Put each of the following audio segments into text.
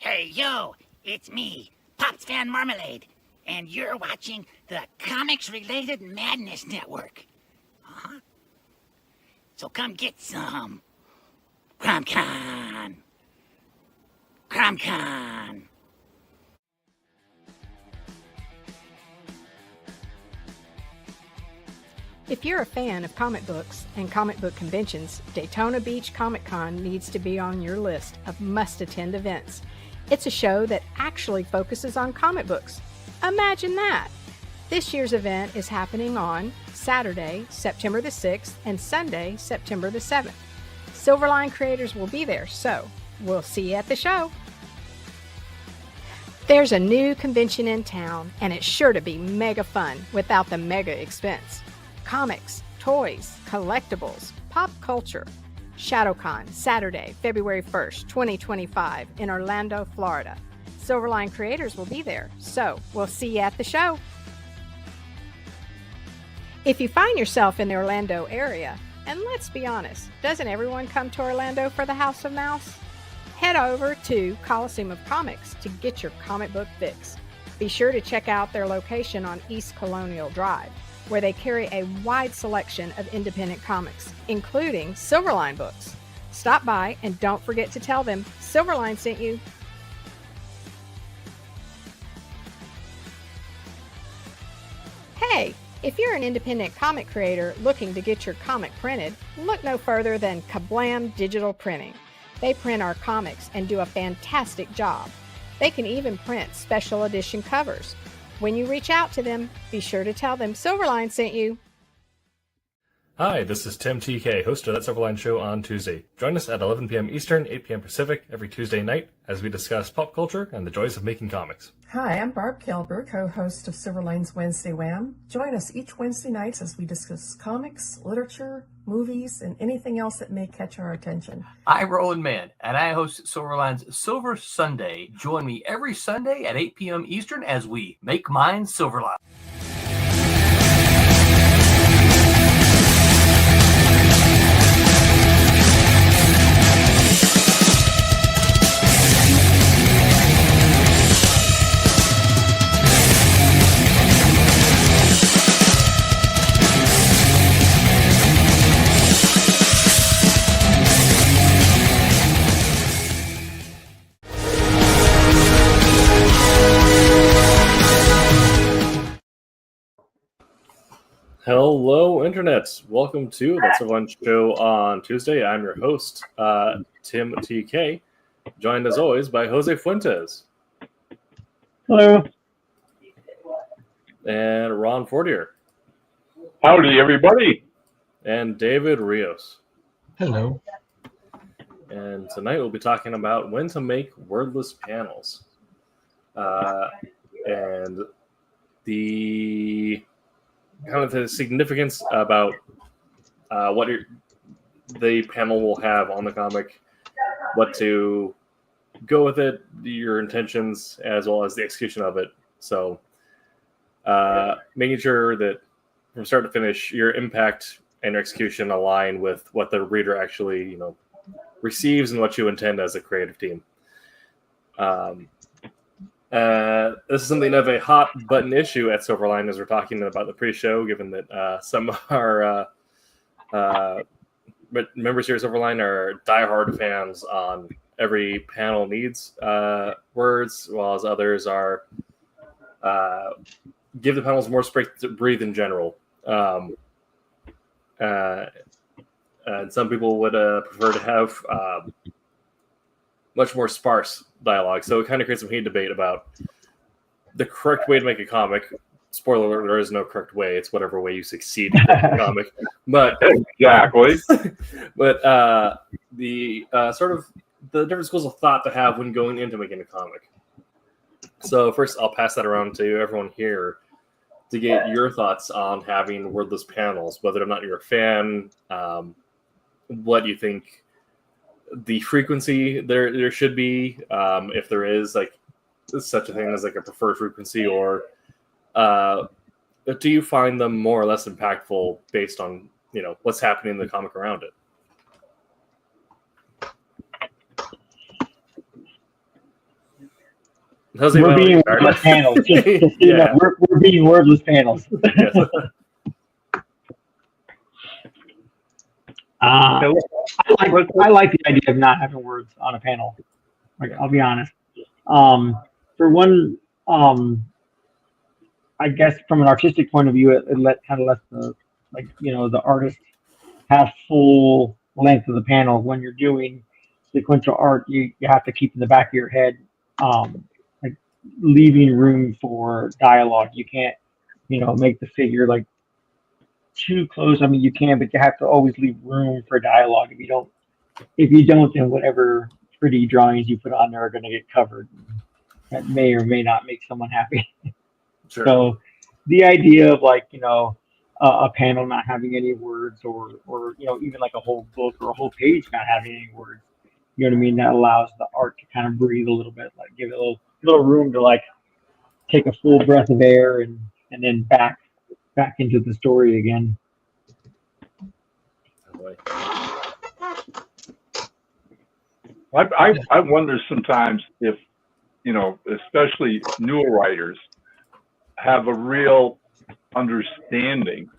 Hey, yo, it's me, Pops Fan Marmalade, and you're watching the Comics-Related Madness Network. Huh? So come get some. CromCon. CromCon. If you're a fan of comic books and comic book conventions, Daytona Beach Comic Con needs to be on your list of must-attend events. It's a show that actually focuses on comic books. Imagine that! This year's event is happening on Saturday, September the 6th, and Sunday, September the 7th. Silverline creators will be there, so we'll see you at the show. There's a new convention in town, and it's sure to be mega fun without the mega expense. Comics, toys, collectibles, pop culture. ShadowCon, Saturday, February 1st, 2025 in Orlando, Florida. Silverline creators will be there, so we'll see you at the show. If you find yourself in the Orlando area, and let's be honest, doesn't everyone come to Orlando for the House of Mouse? Head over to Coliseum of Comics to get your comic book fix. Be sure to check out their location on East Colonial Drive, where they carry a wide selection of independent comics, including Silverline books. Stop by and don't forget to tell them Silverline sent you. Hey, if you're an independent comic creator looking to get your comic printed, look no further than Kablam Digital Printing. They print our comics and do a fantastic job. They can even print special edition covers. When you reach out to them, be sure to tell them Silverline sent you. Hi, this is Tim TK, host of That Silverline Show on Tuesday. Join us at 11 p.m. Eastern, 8 p.m. Pacific every Tuesday night as we discuss pop culture and the joys of making comics. Hi, I'm Barb Kilber, co-host of Silverline's Wednesday Wham. Join us each Wednesday nights as we discuss comics, literature, movies, and anything else that may catch our attention. I'm Roland Mann, and I host Silverline's Silver Sunday. Join me every Sunday at 8 p.m. Eastern as we make mine Silverline. Hello, Internet. Welcome to That Silverline Show on Tuesday. I'm your host, Tim TK, joined as always by Jose Fuentes. Hello. And Ron Fortier. Howdy, everybody. And David Rios. Hello. And tonight we'll be talking about when to make wordless panels. And the kind of the significance about what the panel will have on the comic, what to go with it, your intentions, as well as the execution of it. So making sure that from start to finish, your impact and your execution align with what the reader actually, receives and what you intend as a creative team. This is something of a hot button issue at Silverline as we're talking about the pre-show, given that some of our members here at Silverline are diehard fans on every panel needs words, while as others are give the panels more space to breathe in general. And some people would prefer to have much more sparse dialogue. So it kind of creates some heated debate about the correct way to make a comic. Spoiler alert, there is no correct way. It's whatever way you succeed in making a comic. But Exactly. but the sort of the different schools of thought to have when going into making a comic. So first, I'll pass that around to everyone here to get your thoughts on having wordless panels, whether or not you're a fan, what you think the frequency there should be, if there is like such a thing as like a preferred frequency, or do you find them more or less impactful based on what's happening in the comic around it? Jose, We're why don't being you start? wordless panels. Just so you know, Yeah. we're being wordless panels. Yes. I like the idea of not having words on a panel. Like, I'll be honest. For one, I guess from an artistic point of view, it kind of lets the artist have full length of the panel. When you're doing sequential art, you have to keep in the back of your head, like leaving room for dialogue. You can't, make the figure like too close. I mean, you can, but you have to always leave room for dialogue. If you don't, then whatever pretty drawings you put on there are going to get covered. That may or may not make someone happy. Sure. So the idea of a panel not having any words or even like a whole book or a whole page not having any words, you know what I mean? That allows the art to kind of breathe a little bit, like give it a little room to like take a full breath of air and then back into the story again. I wonder sometimes if, especially newer writers have a real understanding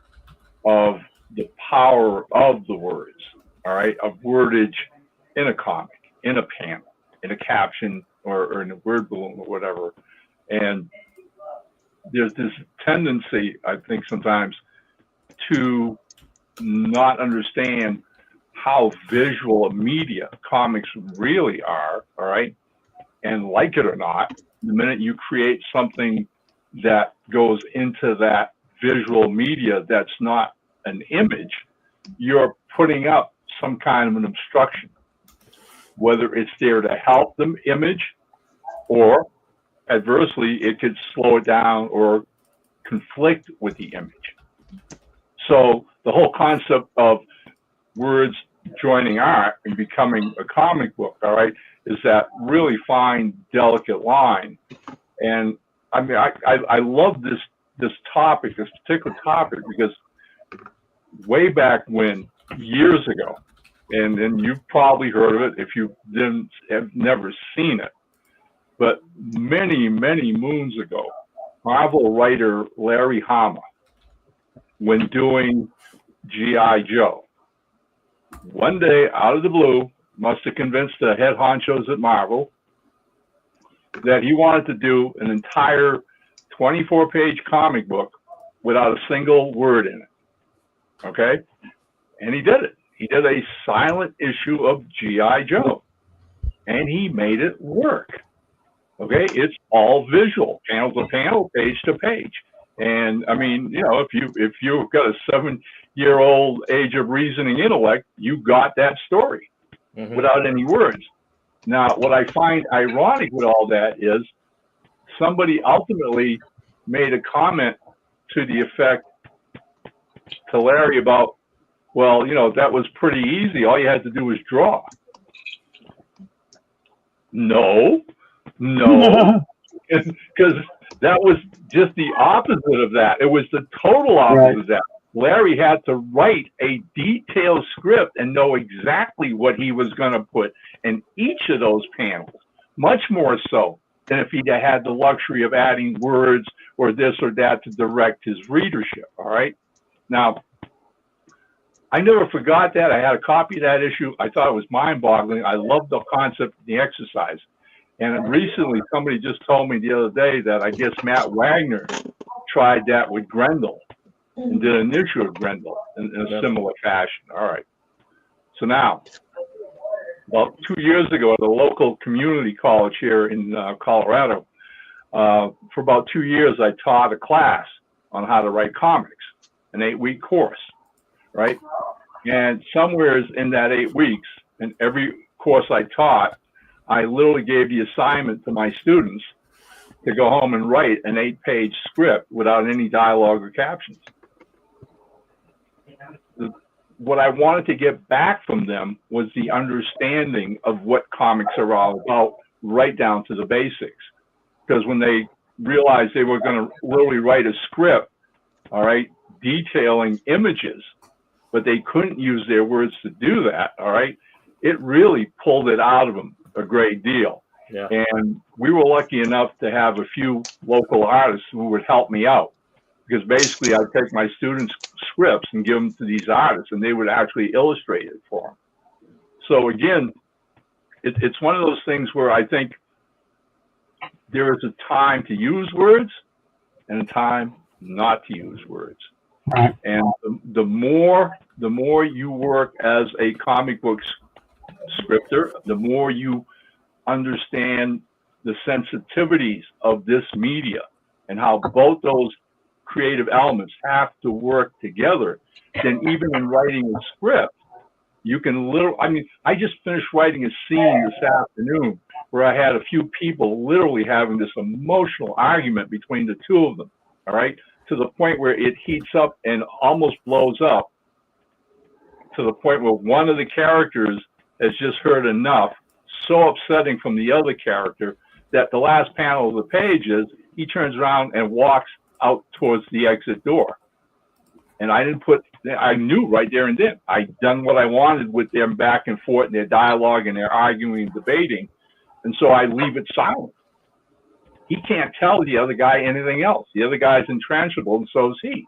of the power of the words, all right, of wordage in a comic, in a panel, in a caption, or in a word balloon or whatever. And there's this tendency, I think, sometimes to not understand how visual a media comics really are, all right? And like it or not, the minute you create something that goes into that visual media that's not an image, you're putting up some kind of an obstruction, whether it's there to help the image or adversely, it could slow it down or conflict with the image. So the whole concept of words joining art and becoming a comic book, all right, is that really fine, delicate line. And I mean, I love this topic, this particular topic, because way back when, years ago, and you've probably heard of it if you have never seen it, but many, many moons ago, Marvel writer Larry Hama, when doing G.I. Joe, one day out of the blue, must have convinced the head honchos at Marvel that he wanted to do an entire 24-page comic book without a single word in it. Okay? And he did it. He did a silent issue of G.I. Joe. And he made it work. Okay? It's all visual, panel to panel, page to page. And I mean, if you've got a 7-year-old age of reasoning intellect, you got that story without any words. Now, what I find ironic with all that is somebody ultimately made a comment to the effect to Larry about, well, that was pretty easy. All you had to do was draw. No, because that was just the opposite of that. It was the total opposite of that. Larry had to write a detailed script and know exactly what he was going to put in each of those panels, much more so than if he had the luxury of adding words or this or that to direct his readership, all right? Now, I never forgot that. I had a copy of that issue. I thought it was mind-boggling. I loved the concept of the exercise. And recently, somebody just told me the other day that I guess Matt Wagner tried that with Grendel and did an issue of Grendel in a similar fashion. All right. So now, about 2 years ago at a local community college here in Colorado, for about 2 years, I taught a class on how to write comics, an 8-week course, right? And somewhere in that 8 weeks, in every course I taught, I literally gave the assignment to my students to go home and write an 8-page script without any dialogue or captions. What I wanted to get back from them was the understanding of what comics are all about, right down to the basics. Because when they realized they were going to literally write a script, all right, detailing images, but they couldn't use their words to do that, all right, it really pulled it out of them a great deal. Yeah. And we were lucky enough to have a few local artists who would help me out, because basically I'd take my students' scripts and give them to these artists, and they would actually illustrate it for them. So again, it's one of those things where I think there is a time to use words and a time not to use words. Right. And the more you work as a comic book scripter, the more you understand the sensitivities of this media and how both those creative elements have to work together. Then even in writing a script, you can I just finished writing a scene this afternoon where I had a few people literally having this emotional argument between the two of them, all right, to the point where it heats up and almost blows up, to the point where one of the characters has just heard enough, so upsetting from the other character, that the last panel of the page is he turns around and walks out towards the exit door. And I knew right there and then, I'd done what I wanted with them back and forth and their dialogue and their arguing and debating. And so I leave it silent. He can't tell the other guy anything else. The other guy's intransible, and so is he.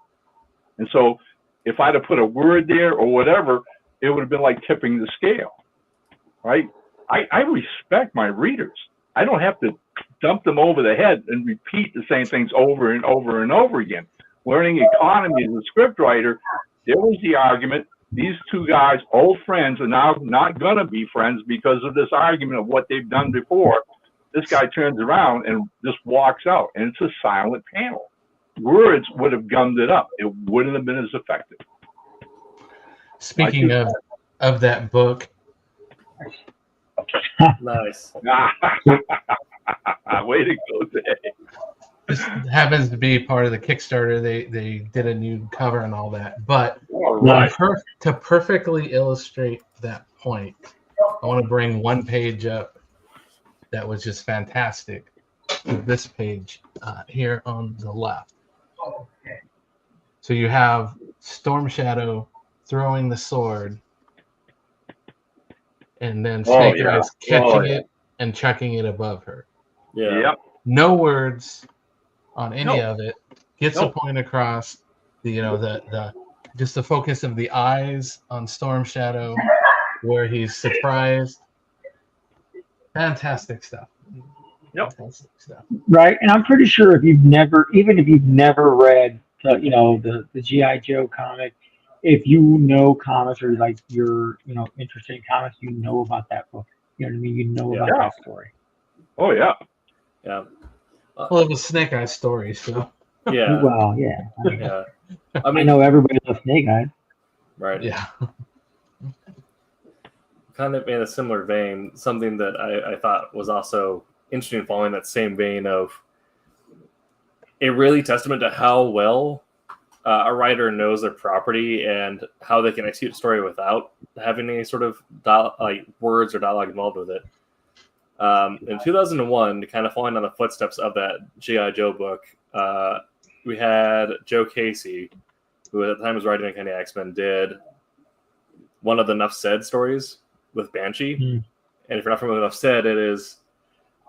And so if I'd have put a word there or whatever, it would have been like tipping the scale, right? I respect my readers. I don't have to dump them over the head and repeat the same things over and over and over again. Learning economy as a scriptwriter, there was the argument. These two guys, old friends, are now not going to be friends because of this argument of what they've done before. This guy turns around and just walks out, and it's a silent panel. Words would have gummed it up. It wouldn't have been as effective. Speaking of that book, Nice. Way to go, Dave. this happens to be part of the Kickstarter. They did a new cover and all that. But All right. to perfectly illustrate that point, I want to bring one page up that was just fantastic. This page here on the left. So you have Storm Shadow throwing the sword, and then Snake Eyes catching it and chucking it above her. Yeah. Yep. No words on any of it. Gets a point across. The just the focus of the eyes on Storm Shadow, where he's surprised. Fantastic stuff. Yep. Fantastic stuff. Right, and I'm pretty sure if you've never read, the G.I. Joe comic, if you know comics or like you're interested in comics, you know about that book. You know what I mean? You know about that story. Oh yeah. Yeah. Well, it was Snake Eyes story, so Yeah. Well, yeah. Yeah. I know everybody loves Snake Eyes. Right. yeah. Kind of in a similar vein, something that I thought was also interesting following that same vein of it really testament to how well a writer knows their property and how they can execute a story without having any sort of words or dialogue involved with it. In 2001, kind of following on the footsteps of that G.I. Joe book, we had Joe Casey, who at the time was writing Uncanny X-Men, did one of the Enough Said stories with Banshee. Mm. And if you're not familiar with Enough Said, it is,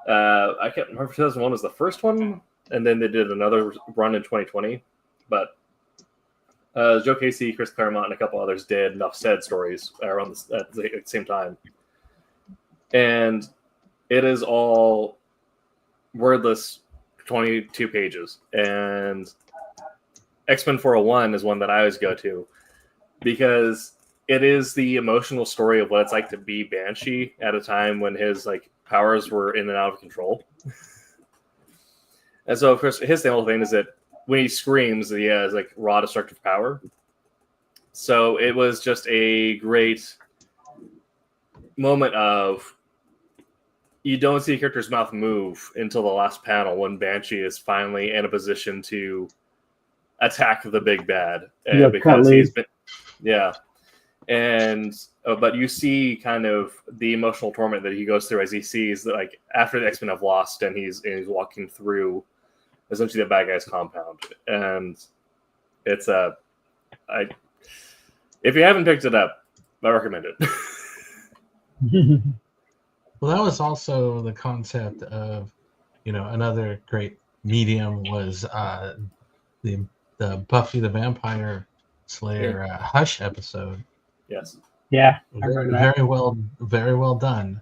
I can't remember if 2001 was the first one, and then they did another run in 2020. But Joe Casey, Chris Claremont, and a couple others did Enough Said stories around at the same time. And it is all wordless, 22 pages. And X-Men 401 is one that I always go to because it is the emotional story of what it's like to be Banshee at a time when his powers were in and out of control. And so, of course, his whole thing is that when he screams, he has raw destructive power. So it was just a great moment of you don't see a character's mouth move until the last panel when Banshee is finally in a position to attack the big bad. And because he's been, and but you see kind of the emotional torment that he goes through as he sees that after the X-Men have lost and he's walking through essentially the bad guy's compound. And it's if you haven't picked it up, I recommend it. Well, that was also the concept of, another great medium was the Buffy the Vampire Slayer Hush episode. Yes. Yeah, I remember that. Very well done.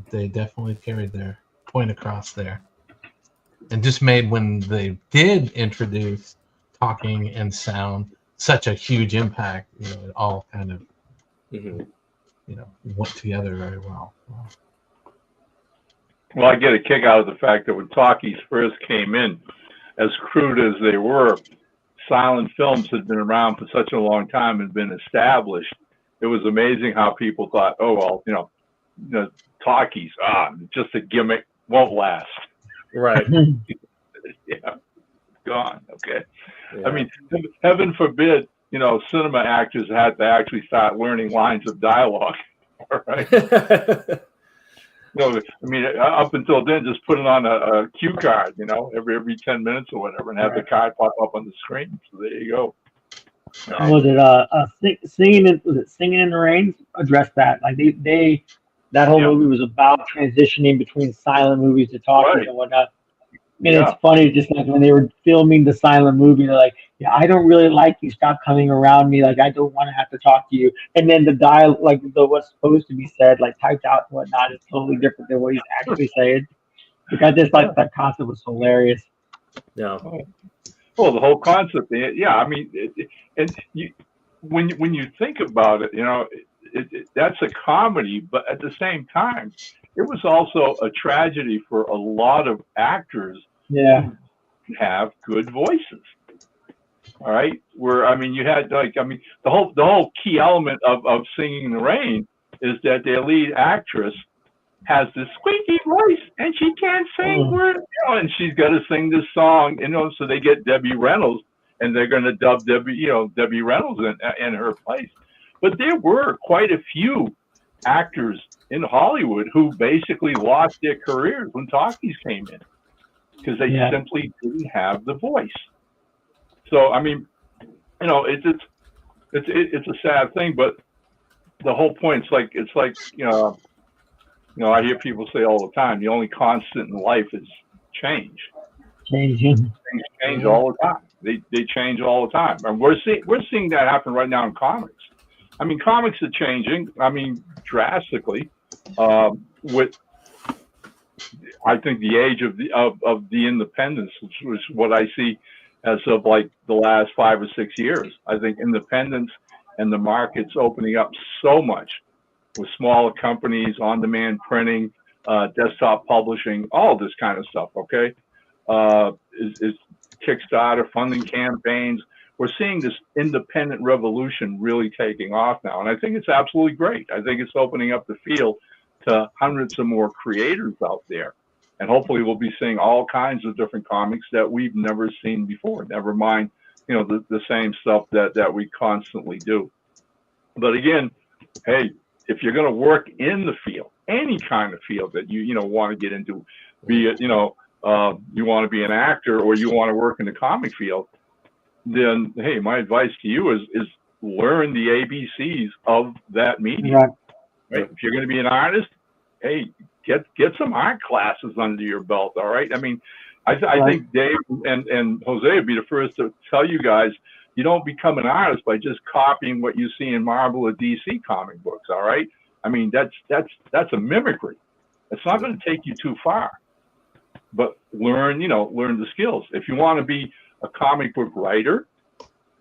They definitely carried their point across there, and just made when they did introduce talking and sound such a huge impact. It all kind of went together very well. Well, I get a kick out of the fact that when talkies first came in, as crude as they were, silent films had been around for such a long time and been established. It was amazing how people thought, oh, well, talkies, just a gimmick, won't last. Right. Yeah, gone. Okay. Yeah. I mean, heaven forbid, cinema actors had to actually start learning lines of dialogue. All right. Up until then, just put it on a cue card, every 10 minutes or whatever, and have the card pop up on the screen. So there you go. Was it Singing in the Rain? Addressed that. Like they that whole movie was about transitioning between silent movies to talkies and whatnot. It's funny, just like when they were filming the silent movie, they're like, "Yeah, I don't really like you. Stop coming around me. Like, I don't want to have to talk to you." And then the dial, like what's supposed to be said, like typed out and whatnot, is totally different than what he's actually saying. Like, I just like that concept was hilarious. Yeah. Well, the whole concept, yeah. I mean, when you think about it, that's a comedy, but at the same time, it was also a tragedy for a lot of actors who have good voices. All right, you had the whole key element of Singing in the Rain is that their lead actress has this squeaky voice and she can't sing words, and she's got to sing this song, so they get Debbie Reynolds and they're going to dub Debbie Reynolds in her place. But there were quite a few actors in Hollywood who basically lost their careers when talkies came in because they simply didn't have the voice. So it's a sad thing, but the whole point it's like I hear people say all the time, the only constant in life is change. Changing. Things change all the time. They change all the time, and we're seeing that happen right now in comics. I mean, comics are changing. I mean, drastically. With I think the age of the independence, which was what I see as of like the last 5 or 6 years. I think independence and the market's opening up so much with smaller companies, on-demand printing, desktop publishing, all this kind of stuff. Okay, is Kickstarter funding campaigns. We're seeing this independent revolution really taking off now, and I think it's absolutely great. I think it's opening up the field to hundreds of more creators out there, and hopefully we'll be seeing all kinds of different comics that we've never seen before. Never mind, the same stuff that we constantly do. But again, hey, if you're going to work in the field, any kind of field that you want to get into, be it you want to be an actor or you want to work in the comic field, then hey, my advice to you is learn the ABCs of that medium. Right? If you're going to be an artist, hey, get some art classes under your belt. All right. I mean, I think Dave and Jose would be the first to tell you guys, you don't become an artist by just copying what you see in Marvel or DC comic books. All right. I mean, that's a mimicry. It's not going to take you too far, but learn the skills. If you want to be a comic book writer,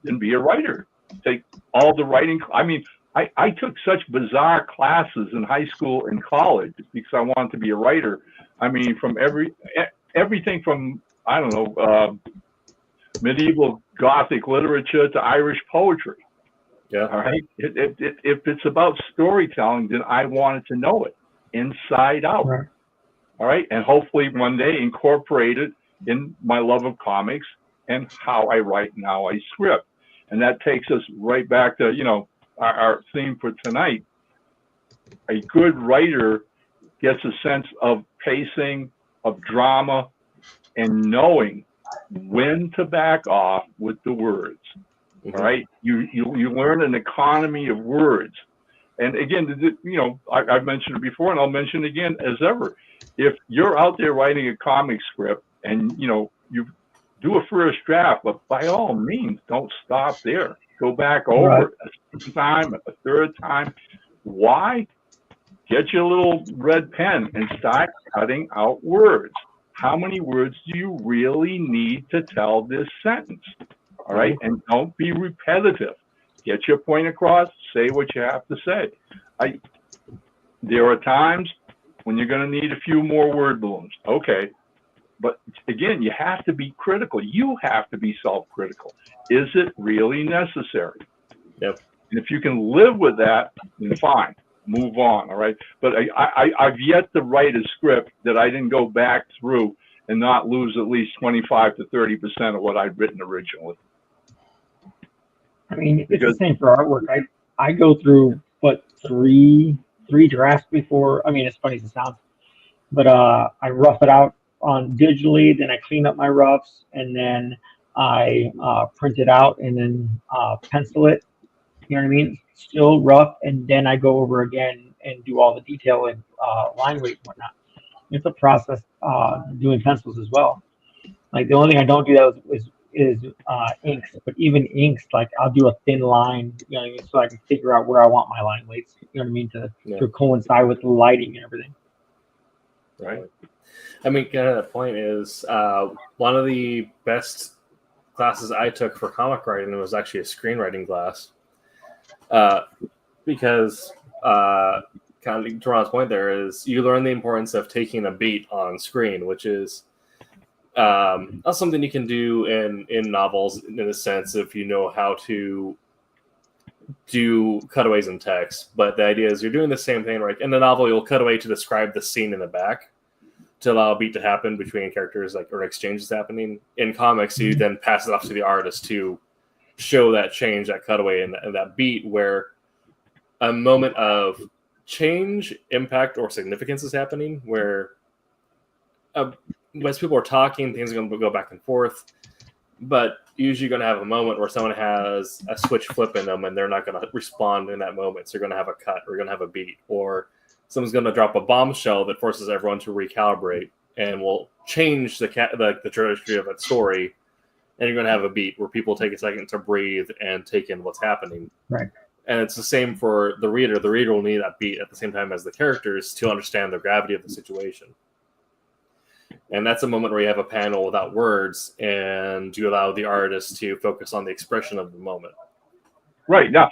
then be a writer. Take all the writing. I mean, I took such bizarre classes in high school and college because I wanted to be a writer. I mean, from everything from, I don't know, medieval Gothic literature to Irish poetry. Yeah. All right. If it's about storytelling, then I wanted to know it inside out. Right. All right. And hopefully one day incorporate it in my love of comics and how I write and how I script. And that takes us right back to, our theme for tonight. A good writer gets a sense of pacing, of drama, and knowing when to back off with the words. Mm-hmm. All right. You learn an economy of words And again, I've mentioned it before, and I'll mention it again as ever. If you're out there writing a comic script, and you do a first draft, but by all means, don't stop there. Go back over it a second time, a third time. Why? Get your little red pen and start cutting out words. How many words do you really need to tell this sentence? All right, and don't be repetitive. Get your point across. Say what you have to say. There are times when you're going to need a few more word balloons. Okay. But again, you have to be critical. You have to be self-critical. Is it really necessary? Yep. And if you can live with that, then fine. Move on. All right. But I've yet to write a script that I didn't go back through and not lose at least 25 to 30% of what I'd written originally. I mean, it's the same for artwork. I go through three drafts before. I mean, it's funny as it sounds, but I rough it out on digitally, then I clean up my roughs, and then I print it out and then pencil it. You know what I mean? Still rough, and then I go over again and do all the detail and line weight and whatnot. It's a process doing pencils as well. Like the only thing I don't do that is inks, but even inks, like I'll do a thin line, you know what I mean, so I can figure out where I want my line weights, you know what I mean, to coincide with the lighting and everything. Right. I mean, kind of the point is one of the best classes I took for comic writing was actually a screenwriting class, because kind of to Ron's point there is you learn the importance of taking a beat on screen, which is not something you can do in novels in a sense if you know how to do cutaways in text. But the idea is you're doing the same thing, right? In the novel, you'll cut away to describe the scene in the back to allow a beat to happen between characters, like, or exchanges happening. In comics, you then pass it off to the artist to show that change, that cutaway, and that beat where a moment of change, impact, or significance is happening, where as people are talking, things are going to go back and forth, but usually you're going to have a moment where someone has a switch flip in them and they're not going to respond in that moment. So you're going to have a cut, or you're going to have a beat, or someone's going to drop a bombshell that forces everyone to recalibrate and will change the trajectory of that story. And you're going to have a beat where people take a second to breathe and take in what's happening. Right. And it's the same for the reader. The reader will need that beat at the same time as the characters to understand the gravity of the situation. And that's a moment where you have a panel without words and you allow the artist to focus on the expression of the moment. Right. Now,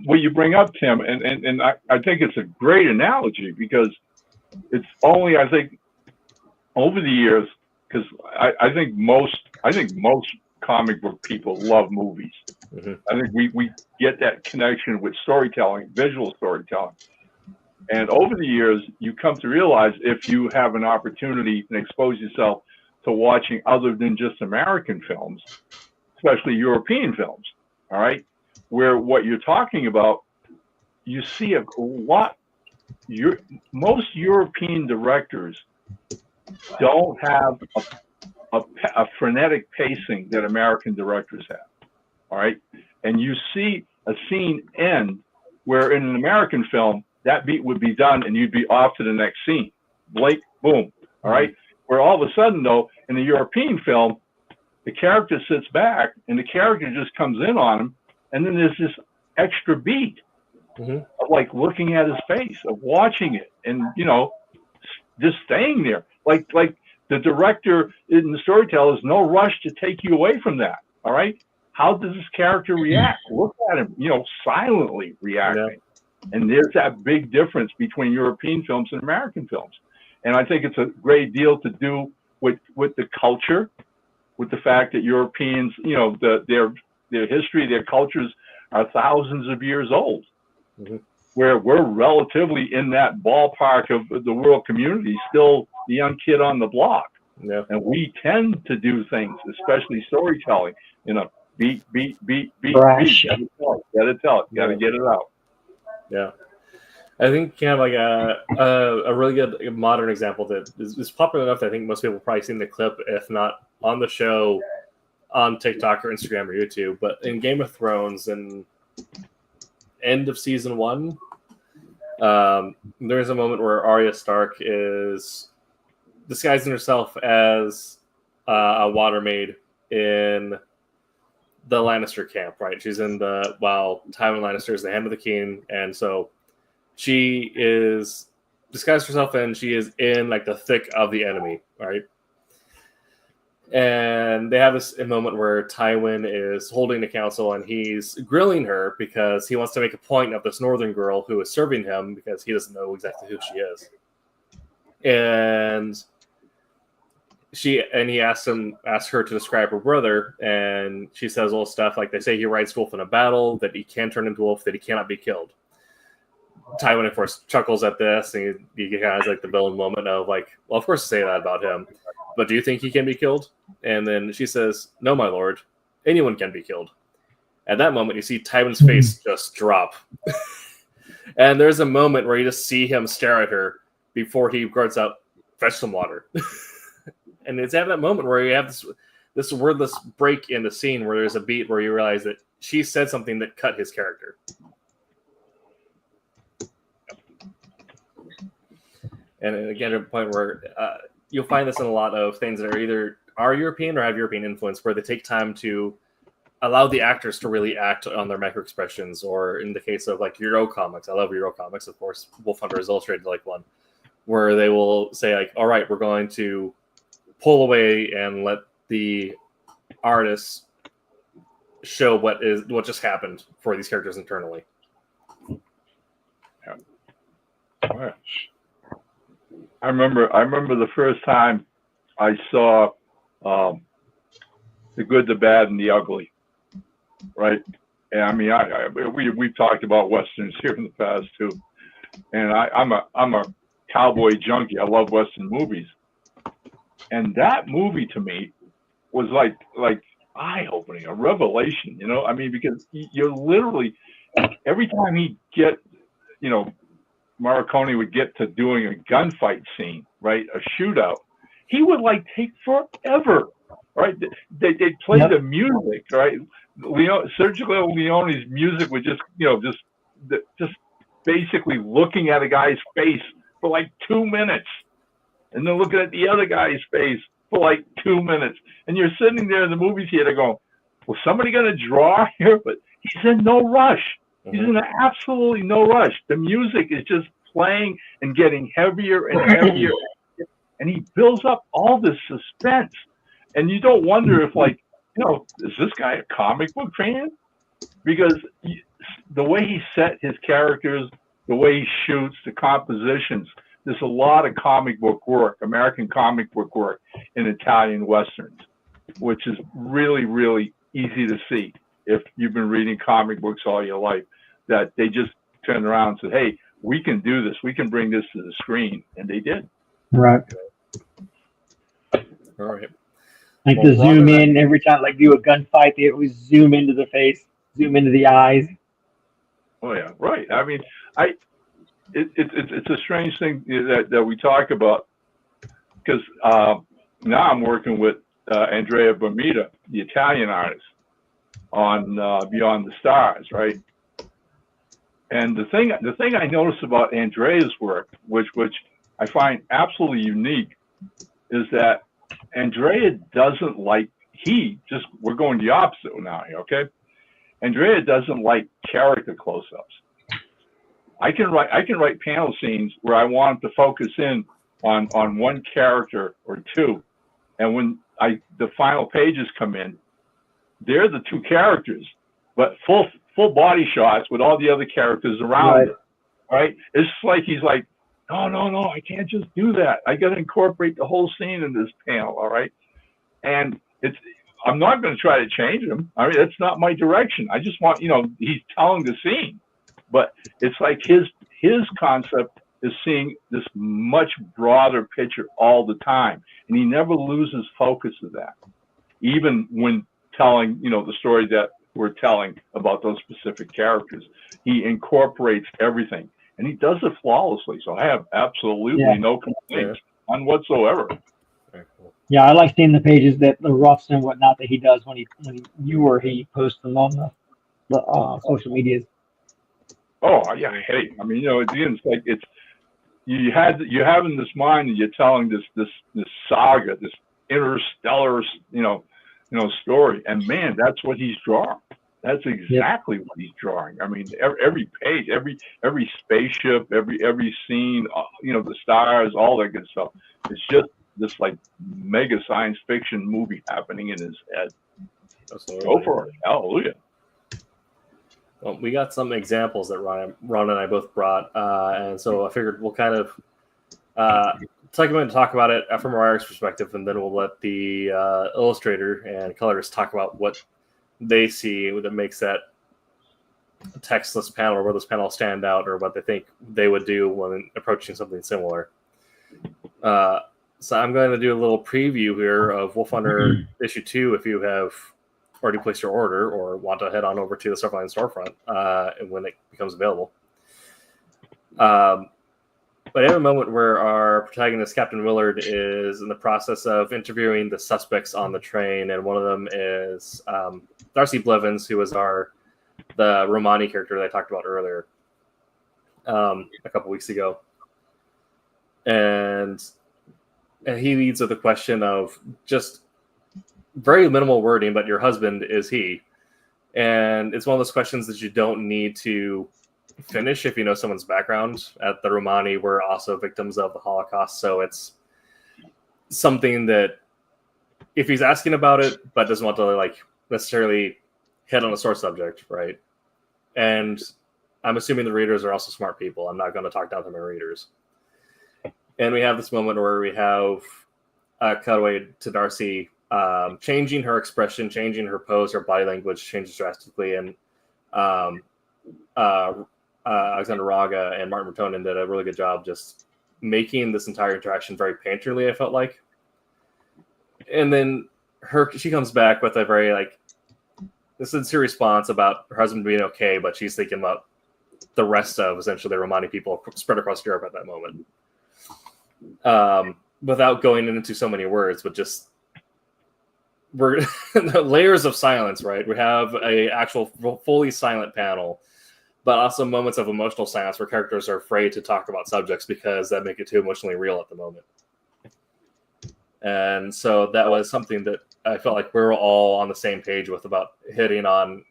what you bring up, Tim, and I think it's a great analogy, because it's only, I think, over the years, because I think most comic book people love movies. Mm-hmm. I think we get that connection with storytelling, visual storytelling. And over the years, you come to realize if you have an opportunity and expose yourself to watching other than just American films, especially European films, all right, where what you're talking about, you see a lot. Most European directors don't have a frenetic pacing that American directors have, all right? And you see a scene end where in an American film, that beat would be done and you'd be off to the next scene. Blake, boom, all right? Where all of a sudden, though, in the European film, the character sits back and the character just comes in on him, and then there's this extra beat of like looking at his face, of watching it, and just staying there. Like the director in the storyteller is no rush to take you away from that. All right, how does this character react? Look at him, silently reacting. Yeah. And there's that big difference between European films and American films. And I think it's a great deal to do with the culture, with the fact that Europeans, their history, their cultures are thousands of years old, where we're relatively in that ballpark of the world community, still the young kid on the block. Yeah. And we tend to do things, especially storytelling, beat. Gotta tell it, gotta get it out. Yeah. I think kind of like a really good modern example that is popular enough that I think most people have probably seen the clip, if not on the show, on TikTok or Instagram or YouTube. But in Game of Thrones, and end of season 1, There's a moment where Arya Stark is disguising herself as a water maid in the Lannister camp, right? She's in while Tywin Lannister is the Hand of the King, and so she is disguised herself and she is in like the thick of the enemy, right? And they have this moment where Tywin is holding the council and he's grilling her because he wants to make a point of this northern girl who is serving him because he doesn't know exactly who she is. And he asks her to describe her brother, and she says all stuff like, they say he rides wolf in a battle, that he can turn into wolf, that he cannot be killed. Tywin, of course, chuckles at this, and he kind of has like the villain moment of like, well, of course to say that about him, but do you think he can be killed? And then she says, no, my lord, anyone can be killed. At that moment, you see Tywin's face just drop. And there's a moment where you just see him stare at her before he grunts out, fetch some water. And it's at that moment where you have this wordless break in the scene where there's a beat where you realize that she said something that cut his character. And again, at a point where you'll find this in a lot of things that are European or have European influence, where they take time to allow the actors to really act on their micro expressions. Or in the case of like Euro comics, I love Euro comics, of course. Wolf Hunter is illustrated like one, where they will say like, all right, we're going to pull away and let the artists show what just happened for these characters internally. Yeah. I remember the first time I saw The Good, the Bad, and the Ugly, right? And I mean, we've talked about westerns here in the past too, and I'm a cowboy junkie. I love western movies. And that movie to me was like eye-opening, a revelation, you know? I mean, because you're literally, every time he'd get, you know, Morricone would get to doing a gunfight scene, right? A shootout, he would like take forever, right? They'd play the music, right? Sergio Leone's music would just, you know, just basically looking at a guy's face for like 2 minutes. And then looking at the other guy's face for like 2 minutes. And you're sitting there in the movie theater going, well, somebody going to draw here? But he's in no rush. He's in absolutely no rush. The music is just playing and getting heavier and heavier. And he builds up all this suspense. And you don't wonder if, like, you know, is this guy a comic book fan? Because the way he set his characters, the way he shoots, the compositions, there's a lot of comic book work, American comic book work in Italian Westerns, which is really, really easy to see if you've been reading comic books all your life, that they just turned around and said, hey, we can do this. We can bring this to the screen. And they did. Right. All right. Like to zoom in every time, like do a gunfight, they always zoom into the face, zoom into the eyes. Oh, yeah, right. I mean, it's a strange thing that we talk about, because now I'm working with Andrea Bermuda, the Italian artist, on Beyond the Stars, right? And the thing I noticed about Andrea's work, which I find absolutely unique, is that Andrea doesn't like, we're going the opposite now here, okay? Andrea doesn't like character close-ups. I can write panel scenes where I want them to focus in on one character or two, and when the final pages come in, they're the two characters, but full body shots with all the other characters around it, right? It's like he's like, no, I can't just do that. I got to incorporate the whole scene in this panel, all right? And I'm not going to try to change him. I mean, that's not my direction. I just want, he's telling the scene. But it's like his concept is seeing this much broader picture all the time. And he never loses focus of that. Even when telling, the story that we're telling about those specific characters, he incorporates everything. And he does it flawlessly. So I have absolutely no complaints on whatsoever. Yeah, I like seeing the pages, that the roughs and whatnot that he does when he posts them on the social medias. Oh yeah, hey, I mean, at the end, it's like you're having this mind and you're telling this saga, this interstellar, story, and man, that's what he's drawing. That's exactly what he's drawing. I mean, every page, every spaceship, every scene, the stars, all that good stuff. It's just this like mega science fiction movie happening in his head. Absolutely. Go for it. Hallelujah. Well, we got some examples that Ron and I both brought, and so I figured we'll kind of take a minute to talk about it from our artist's perspective, and then we'll let the illustrator and colorist talk about what they see that makes that textless panel or where those panels stand out, or what they think they would do when approaching something similar. So I'm going to do a little preview here of Wolf Hunter issue 2 if you have already placed your order or want to head on over to the Silverline storefront when it becomes available. But I have a moment where our protagonist, Captain Willard, is in the process of interviewing the suspects on the train, and one of them is Darcy Blevins, who was the Romani character that I talked about earlier a couple weeks ago. And he leads with a question of just very minimal wording, but your husband, is he? And it's one of those questions that you don't need to finish if you know someone's background. At the Romani were also victims of the Holocaust, so it's something that if he's asking about it but doesn't want to necessarily hit on a sore subject, right? And I'm assuming the readers are also smart people. I'm not going to talk down to my readers. And we have this moment where we have a cutaway to Darcy changing her expression, changing her pose, her body language changes drastically, and Alexander Raga and Martin Bertonen did a really good job just making this entire interaction very painterly, I felt like. And then she comes back with a very a sincere response about her husband being okay, but she's thinking about the rest of essentially the Romani people spread across Europe at that moment. Without going into so many words, but just the layers of silence, right? We have a actual fully silent panel, but also moments of emotional silence where characters are afraid to talk about subjects because that make it too emotionally real at the moment. And so that was something that I felt like we were all on the same page with, about hitting on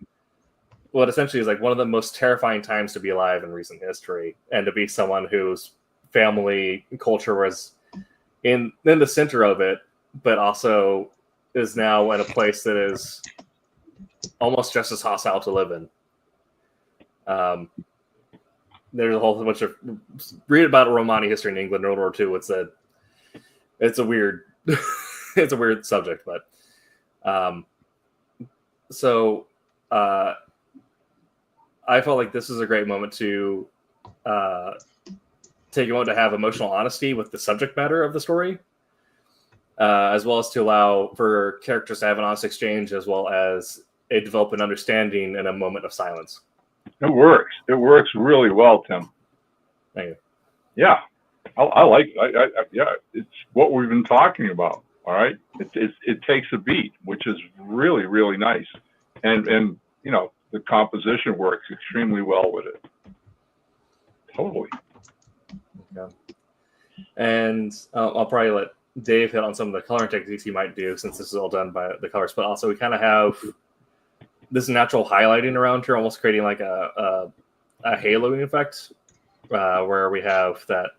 what essentially is one of the most terrifying times to be alive in recent history, and to be someone whose family culture was in the center of it, but also is now in a place that is almost just as hostile to live in. There's a whole bunch of read about Romani history in England in World War II. It's a weird it's a weird subject, but I felt like this is a great moment to take a moment to have emotional honesty with the subject matter of the story, as well as to allow for characters to have an honest exchange, as well as develop an understanding in a moment of silence. It works. It works really well, Tim. Thank you. Yeah, I like. Yeah, it's what we've been talking about. All right, it takes a beat, which is really, really nice, and the composition works extremely well with it. Totally. Yeah. And I'll probably let Dave hit on some of the coloring techniques he might do, since this is all done by the colors. But also, we kind of have this natural highlighting around here, almost creating like a haloing effect, where we have that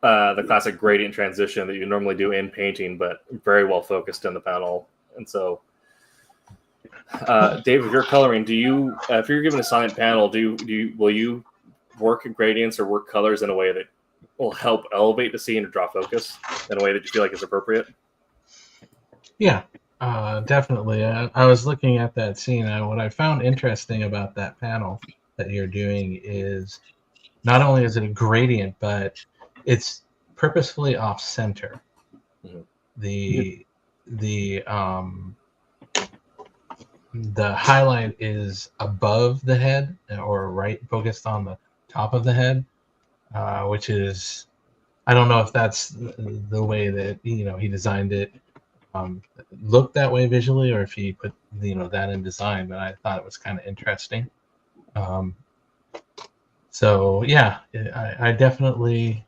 the classic gradient transition that you normally do in painting, but very well focused in the panel. And so, Dave, if you're coloring, do you, if you're given a silent panel, will you work gradients or work colors in a way that will help elevate the scene or draw focus in a way that you feel like is appropriate? Yeah, definitely. I was looking at that scene, and what I found interesting about that panel that you're doing is not only is it a gradient, but it's purposefully off center. Mm-hmm. The highlight is above the head, or right focused on the top of the head, which is, I don't know if that's the way that he designed it. look that way visually, or if he put that in design. But I thought it was kind of interesting. So yeah, I definitely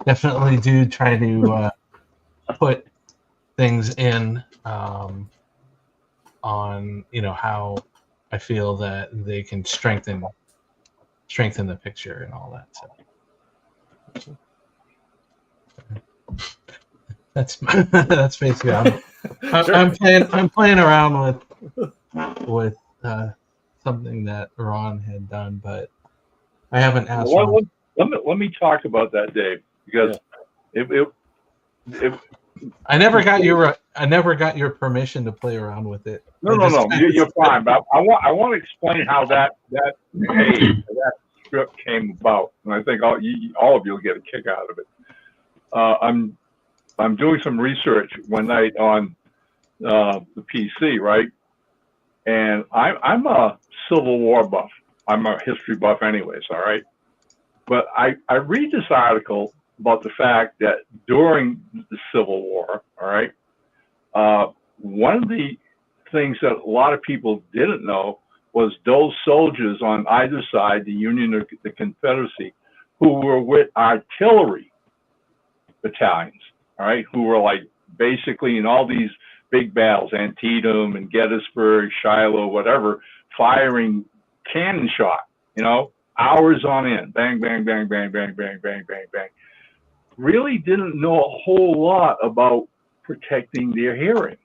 definitely do try to put things in on how I feel that they can strengthen the picture and all that. So that's that's basically I'm playing around with something that Ron had done, but I haven't asked Ron. Let me talk about that, Dave, because I never got your permission to play around with it. No, you're fine. But I want to explain how that page, that strip came about, and I think all of you will get a kick out of it. I'm doing some research one night on the PC, right? And I'm a Civil War buff. I'm a history buff, anyways. All right. But I read this article about the fact that during the Civil War, all right, one of the things that a lot of people didn't know was those soldiers on either side, the Union or the Confederacy, who were with artillery battalions, all right, who were like basically in all these big battles, Antietam and Gettysburg, Shiloh, whatever, firing cannon shot, hours on end, bang, bang, bang, bang, bang, bang, bang, bang, bang. Really didn't know a whole lot about protecting their hearing.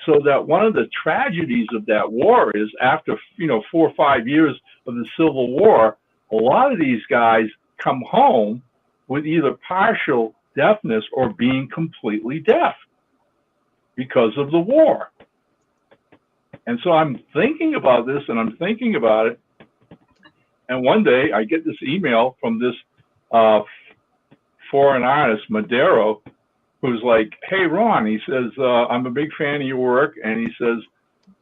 So that one of the tragedies of that war is after 4 or 5 years of the Civil War, a lot of these guys come home with either partial deafness or being completely deaf because of the war. And so I'm thinking about this and I'm thinking about it. And one day I get this email from this foreign artist, Madero, who's like, "Hey, Ron," he says, "I'm a big fan of your work." And he says,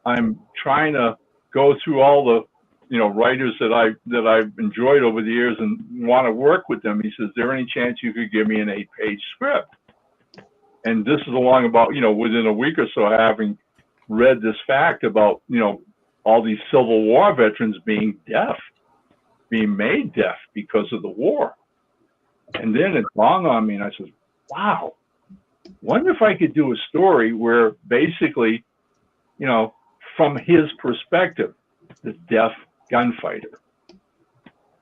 "I'm trying to go through all the, writers that I've enjoyed over the years and want to work with them." He says, "Is there any chance you could give me an 8-page script?" And this is along about, within a week or so, having read this fact about, all these Civil War veterans being deaf, being made deaf because of the war. And then it dawned on me and I said, wow, wonder if I could do a story where basically, from his perspective, the deaf gunfighter.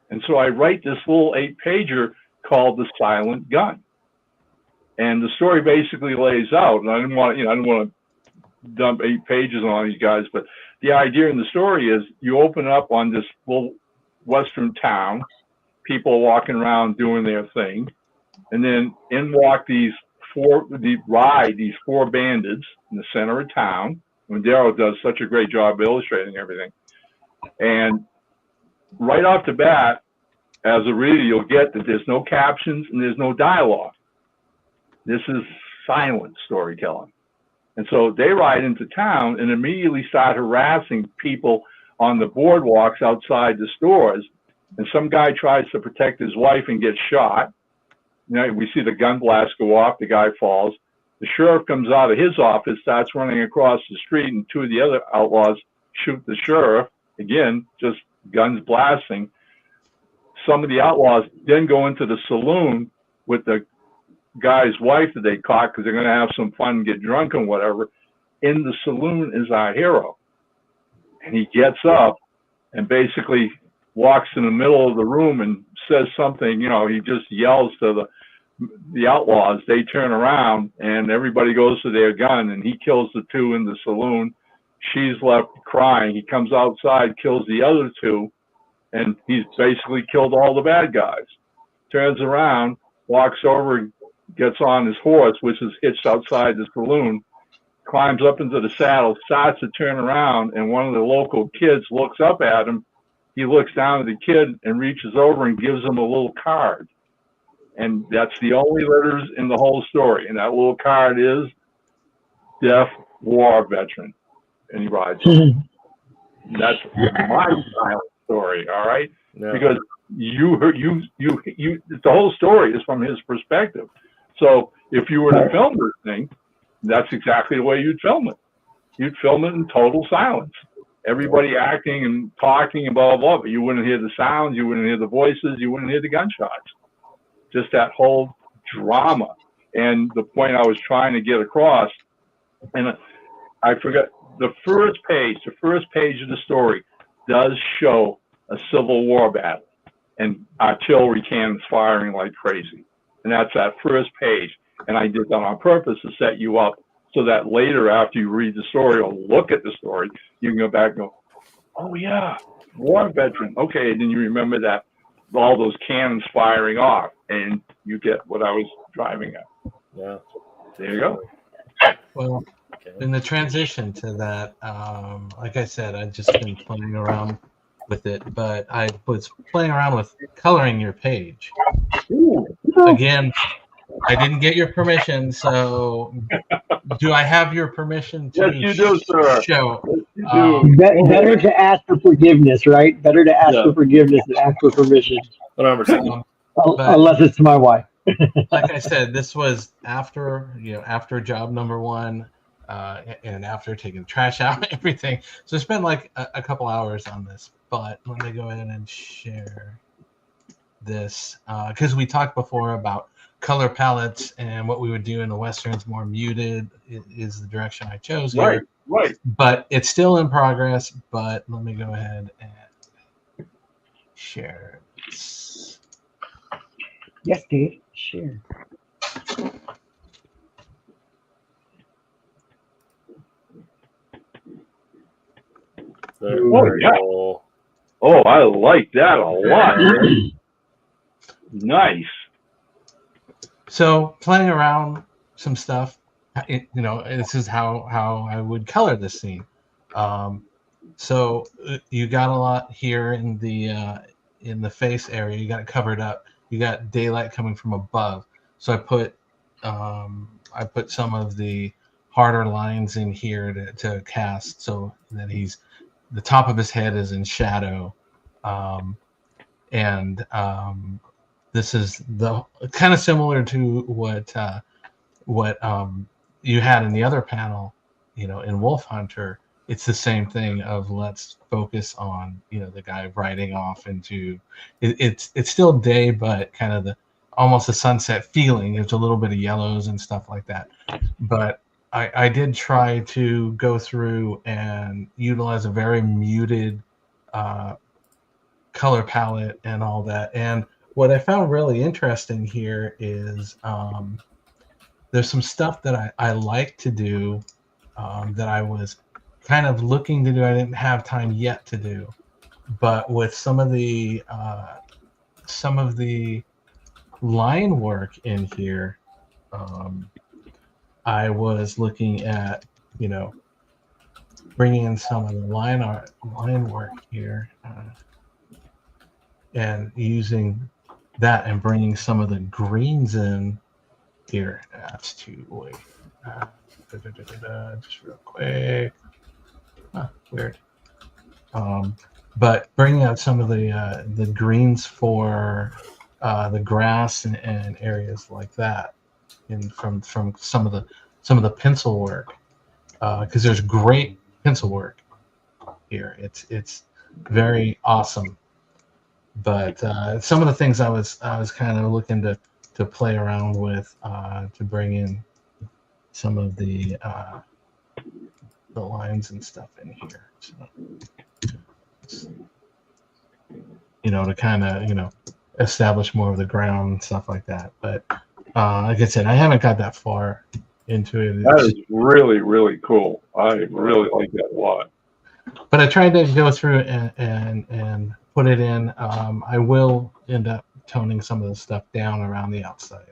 And so I write this little 8-pager called The Silent Gun. And the story basically lays out, and I didn't want to dump 8 pages on these guys, but the idea in the story is you open up on this little western town, people walking around doing their thing, and then in walk these 4 bandits in the center of town. Madero does such a great job illustrating everything. And right off the bat, as a reader, you'll get that there's no captions and there's no dialogue. This is silent storytelling. And so they ride into town and immediately start harassing people on the boardwalks outside the stores. And some guy tries to protect his wife and gets shot. We see the gun blast go off, the guy falls. The sheriff comes out of his office, starts running across the street, and 2 of the other outlaws shoot the sheriff. Again, just guns blasting. Some of the outlaws then go into the saloon with the guy's wife that they caught because they're going to have some fun and get drunk and whatever. In the saloon is our hero. And he gets up and basically walks in the middle of the room and says something, he just yells to the outlaws. They turn around and everybody goes to their gun and he kills the 2 in the saloon. She's left crying. He comes outside, kills the other 2, and he's basically killed all the bad guys. Turns around, walks over and gets on his horse, which is hitched outside the saloon, climbs up into the saddle, starts to turn around, and one of the local kids looks up at him. He looks down at the kid and reaches over and gives him a little card. And that's the only letters in the whole story. And that little card is Deaf War Veteran. And he rides home. That's my silent story, all right? Yeah. Because the whole story is from his perspective. So if you were to film this thing, that's exactly the way you'd film it. You'd film it in total silence. Everybody acting and talking and blah, blah, blah, but you wouldn't hear the sounds, you wouldn't hear the voices, you wouldn't hear the gunshots. Just that whole drama. And the point I was trying to get across, and I forgot, the first page of the story does show a Civil War battle and artillery cannons firing like crazy. And that's that first page. And I did that on purpose to set you up so that later, after you read the story or look at the story, you can go back and go, oh yeah, war veteran. Okay, and then you remember that all those cannons firing off, and you get what I was driving at. Yeah. There you go. Well, in the transition to that, like I said, I've just been playing around with it, but I was playing around with coloring your page. Ooh. Again, I didn't get your permission, so do I have your permission to Yes, you do, sir. show? Yes, you do. Better to ask for forgiveness, right? Better to ask for forgiveness than ask for permission. 100%. Unless it's to my wife. Like I said, this was after job number one, and after taking the trash out and everything. So it's been like a couple hours on this. But let me go ahead and share this because we talked before about color palettes and what we would do in the westerns. More muted is the direction I chose here. Right. But it's still in progress. But let me go ahead and share this. Yes, Dave. Share. Very yeah. cool. Oh, I like that a lot. Nice. So playing around some stuff, this is how I would color this scene. So you got a lot here in the face area. You got it covered up. You got daylight coming from above. So I put some of the harder lines in here to cast so that the top of his head is in shadow. This is the kind of similar to what you had in the other panel, in Wolf Hunter. It's the same thing of let's focus on, the guy riding off into it's still day, but kind of almost a sunset feeling. There's a little bit of yellows and stuff like that. But I did try to go through and utilize a very muted color palette and all that. And what I found really interesting here is there's some stuff that I like to do that I was kind of looking to do. I didn't have time yet to do, but with some of the line work in here, I was looking at bringing in some of the line work here, and using that and bringing some of the greens in here. That's too way. Just real quick. Weird. But bringing out some of the greens for the grass and areas like that, and from some of the pencil work, because there's great pencil work here. It's very awesome. But some of the things I was kind of looking to play around with to bring in some of the lines and stuff in here, so, to kind of establish more of the ground and stuff like that. But like I said, I haven't got that far into it. That is really, really cool. I really like that a lot. But I tried to go through and put it in. I will end up toning some of the stuff down around the outside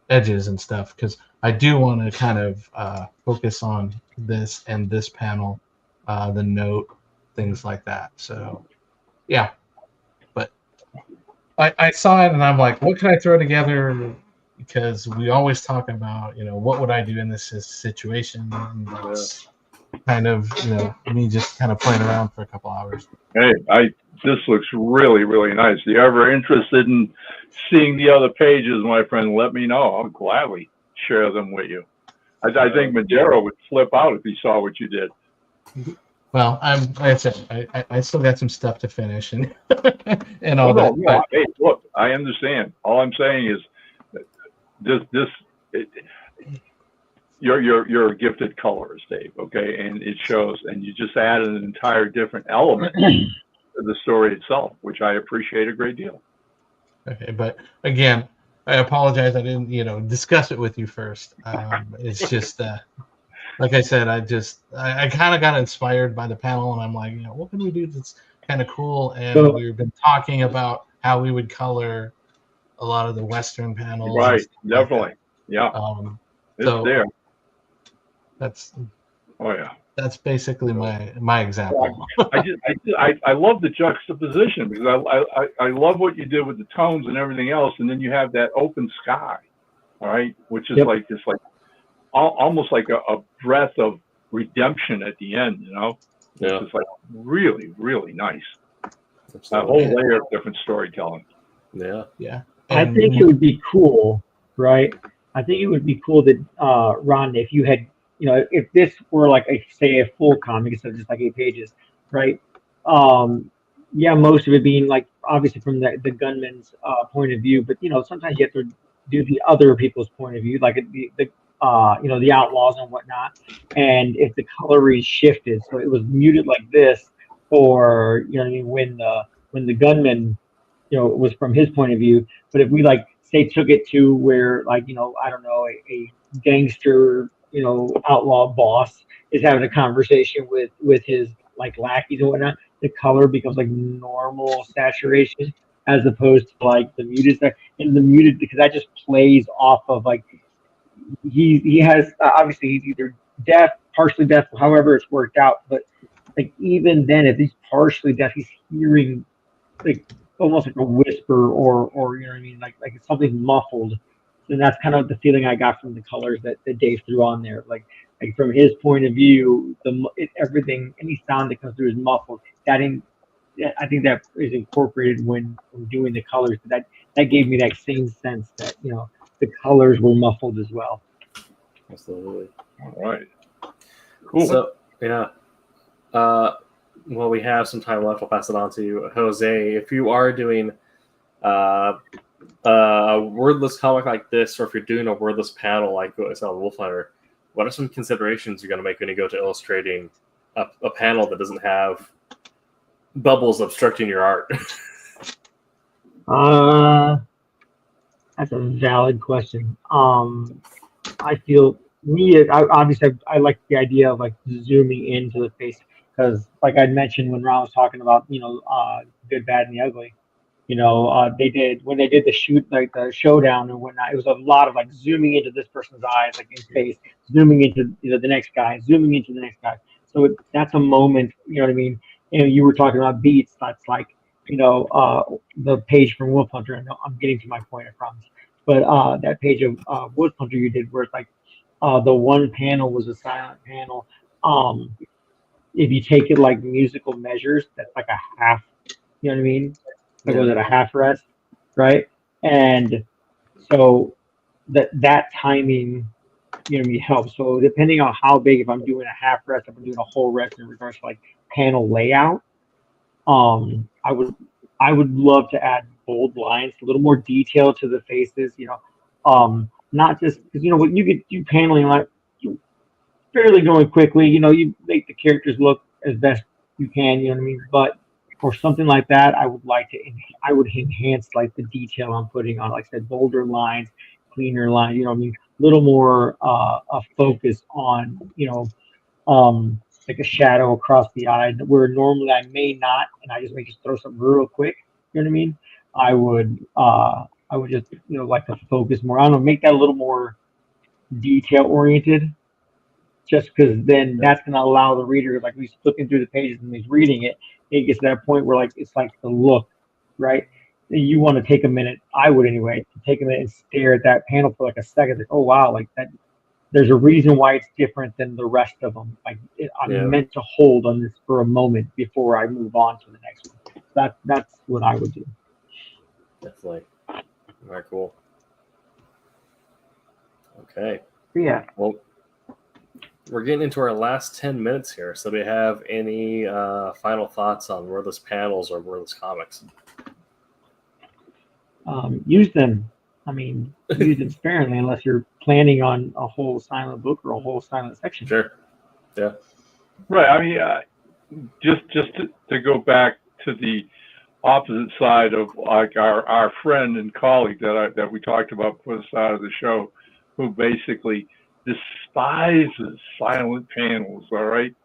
edges and stuff, because I do want to kind of focus on this and this panel, the note, things like that. So, yeah. But I saw it and I'm like, what can I throw together? Because we always talk about, what would I do in this situation? And that's kind of, me just kind of playing around for a couple hours. Hey, this looks really, really nice. If you're ever interested in seeing the other pages, my friend, let me know. I'll gladly share them with you. I think Madero would flip out if he saw what you did. Well, like I said, I still got some stuff to finish and and all No, that. no. But Hey, look, I understand. All I'm saying is you're a gifted colorist, Dave. Okay, and it shows. And you just added an entire different element to the story itself, which I appreciate a great deal. okay, but again, I apologize. I didn't, discuss it with you first. It's just, like I said, I kind of got inspired by the panel, and I'm like, what can we do that's kind of cool? And we've been talking about how we would color a lot of the Western panels. Right, like definitely. Yeah, it's so there. Oh yeah. That's basically my example. I love the juxtaposition because I love what you did with the tones and everything else, and then you have that open sky, all right, which is like this, like almost like a breath of redemption at the end, Yeah. It's like really, really nice. Absolutely. That whole layer of different storytelling. Yeah. Yeah. I think it would be cool, right? I think it would be cool that Ron, if you had, if this were like say a full comic instead of just like 8 pages, right? Yeah, most of it being like obviously from the gunman's point of view, but sometimes you have to do the other people's point of view, like the outlaws and whatnot. And if the coloring shifted, so it was muted like this, or when the gunman was from his point of view. But if we like say took it to where like I don't know, a gangster outlaw boss is having a conversation with his like lackeys and whatnot, the color becomes like normal saturation as opposed to like the muted stuff. And the muted, because that just plays off of like he has obviously he's either deaf, partially deaf, however it's worked out. But like even then, if he's partially deaf, he's hearing like almost like a whisper or you know what I mean, like it's something muffled. And that's kind of the feeling I got from the colors that Dave threw on there. Like from his point of view, everything, any sound that comes through is muffled. I think that is incorporated when doing the colors. That gave me that same sense that the colors were muffled as well. Absolutely. All right. Cool. So yeah. Well, we have some time left. I'll pass it on to Jose. If you are doing a wordless comic like this, or if you're doing a wordless panel like what I saw in Wolf Hunter, what are some considerations you're going to make when you go to illustrating a panel that doesn't have bubbles obstructing your art? That's a valid question. I feel obviously I like the idea of like zooming into the face because, like I mentioned when Ron was talking about good, bad, and the ugly. They did when they did the showdown and whatnot. It was a lot of like zooming into this person's eyes, like in space, zooming into the next guy, zooming into the next guy. So that's a moment. You know what I mean? You were talking about beats. That's like the page from Wolf Hunter. I know I'm getting to my point, I promise. But that page of Wolf Hunter you did, where it's like the one panel was a silent panel. If you take it like musical measures, that's like a half. You know what I mean? Like was it a half rest, right? And so that timing, helps. So depending on how big, if I'm doing a half rest, if I'm doing a whole rest in regards to like panel layout, I would love to add bold lines, a little more detail to the faces. Not just because what you could do paneling like fairly going quickly. You make the characters look as best you can. You know what I mean, but for something like that, I would enhance like the detail I'm putting on, like I said, bolder lines, cleaner lines, a little more a focus on, like a shadow across the eye where normally I may not, and I just may just throw something real quick. You know what I mean? I would just, like to focus more. I don't know, make that a little more detail oriented. Just because then that's going to allow the reader, like he's flipping through the pages and he's reading it, it gets to that point where like it's like the look, right? You want to take a minute, I would anyway, to take a minute and stare at that panel for like a second. Like, oh wow, like that. There's a reason why it's different than the rest of them. Like I'm meant to hold on this for a moment before I move on to the next one. That's what I would do. Definitely. Very cool. Okay. Yeah. Well, we're getting into our last 10 minutes here. So do we have any final thoughts on Wordless panels or Wordless comics? Use them. I mean, use them sparingly unless you're planning on a whole silent book or a whole silent section. Sure. Yeah. Right. I mean, just to go back to the opposite side of like our friend and colleague that we talked about before the start of the show, who basically despises silent panels. All right.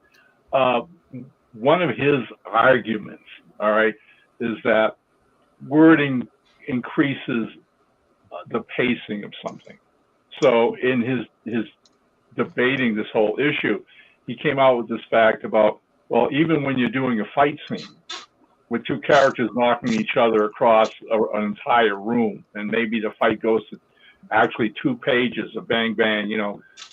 One of his arguments, all right, is that wording increases the pacing of something. So in his debating this whole issue, he came out with this fact about, well, even when you're doing a fight scene with two characters knocking each other across an entire room, and maybe the fight goes to actually 2 pages of bang, bang,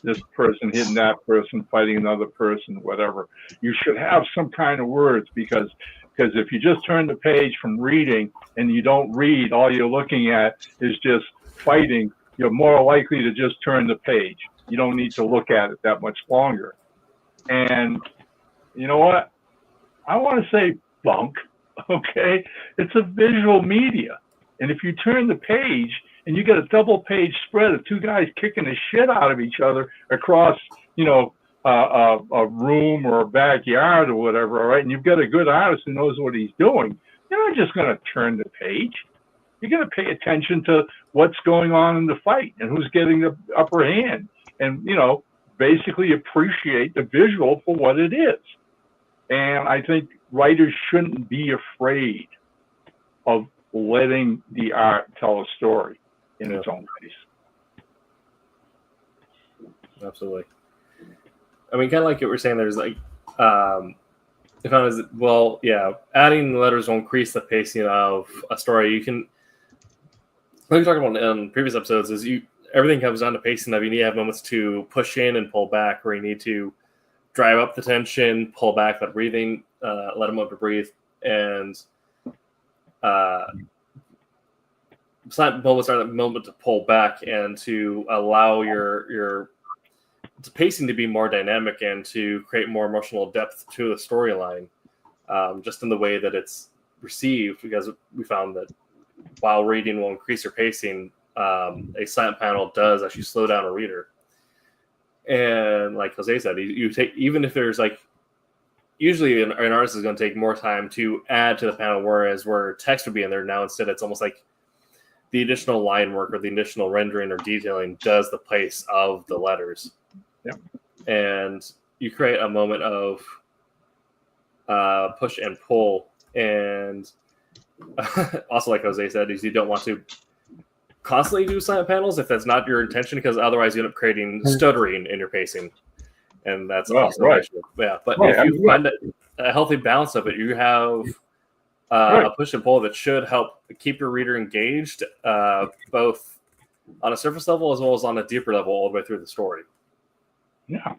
this person hitting that person, fighting another person, whatever. You should have some kind of words because if you just turn the page from reading and you don't read, all you're looking at is just fighting, you're more likely to just turn the page. You don't need to look at it that much longer. And you know what? I want to say bunk, okay? It's a visual media. And if you turn the page and you get a double page spread of 2 guys kicking the shit out of each other across, a room or a backyard or whatever, all right, and you've got a good artist who knows what he's doing, you're not just going to turn the page. You're going to pay attention to what's going on in the fight and who's getting the upper hand and, basically appreciate the visual for what it is. And I think writers shouldn't be afraid of letting the art tell a story in its own pace. Absolutely. I mean, kind of like what we're saying, there's like, if I was, well, yeah, adding letters will increase the pacing of a story. You can, like we talked about in previous episodes, is everything comes down to pacing. You need to have moments to push in and pull back, where you need to drive up the tension, pull back that breathing, let them up to breathe, and silent moments are the moment to pull back and to allow your pacing to be more dynamic and to create more emotional depth to the storyline, just in the way that it's received. Because we found that while reading will increase your pacing, a silent panel does actually slow down a reader. And like Jose said, you take, even if there's like, usually an artist is going to take more time to add to the panel, whereas where text would be in there now, instead it's almost like the additional line work or the additional rendering or detailing does the place of the letters. Yep. And you create a moment of push and pull. And also, like Jose said, is you don't want to constantly do silent panels if that's not your intention, because otherwise you end up creating stuttering in your pacing. And that's also right. an issue. Yeah, but if you find a healthy balance of it, you have a push and pull that should help keep your reader engaged, both on a surface level as well as on a deeper level all the way through the story. Yeah.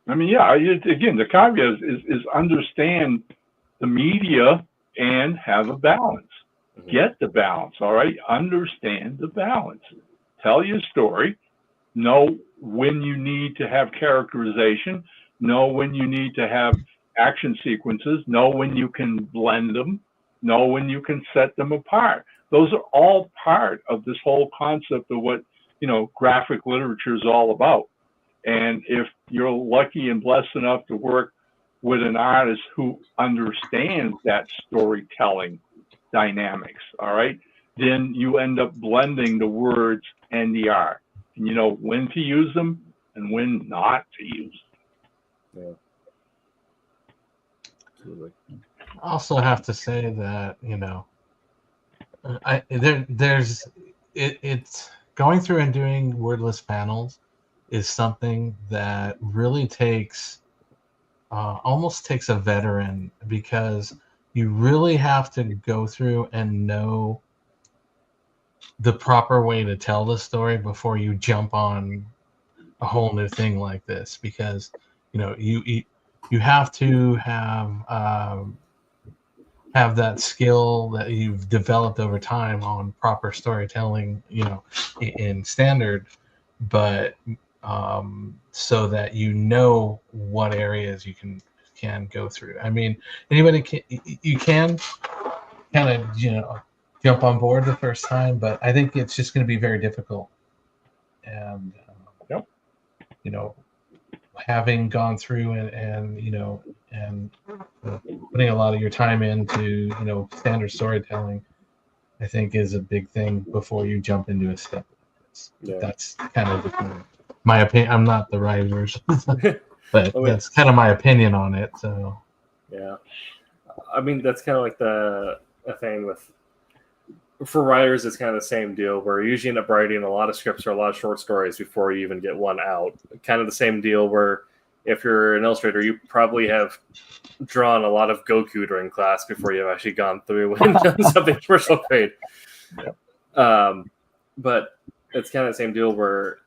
I mean, again, the caveat is understand the media and have a balance. Mm-hmm. Get the balance, all right? Understand the balance. Tell your story. Know when you need to have characterization. Know when you need to have action sequences. Know when you can blend them. Know when you can set them apart. Those are all part of this whole concept of what, graphic literature is all about. And if you're lucky and blessed enough to work with an artist who understands that storytelling dynamics, all right, then you end up blending the words and the art. And you know when to use them and when not to use them. Yeah. Absolutely. I also have to say that, it's going through and doing wordless panels is something that really almost takes a veteran, because you really have to go through and know the proper way to tell the story before you jump on a whole new thing like this, because you have to have that skill that you've developed over time on proper storytelling, in standard. but so that you know what areas you can go through. I mean, anybody can, you can kind of, jump on board the first time, but I think it's just going to be very difficult. And having gone through and putting a lot of your time into standard storytelling, I think is a big thing before you jump into a step. That's kind of my opinion. I'm not the writers, but that's kind of my opinion on it. So yeah, I mean that's kind of like the thing with. For writers, it's kind of the same deal where you usually end up writing a lot of scripts or a lot of short stories before you even get one out. Kind of the same deal where if you're an illustrator, you probably have drawn a lot of Goku during class before you've actually gone through and done something commercial grade. But it's kind of the same deal where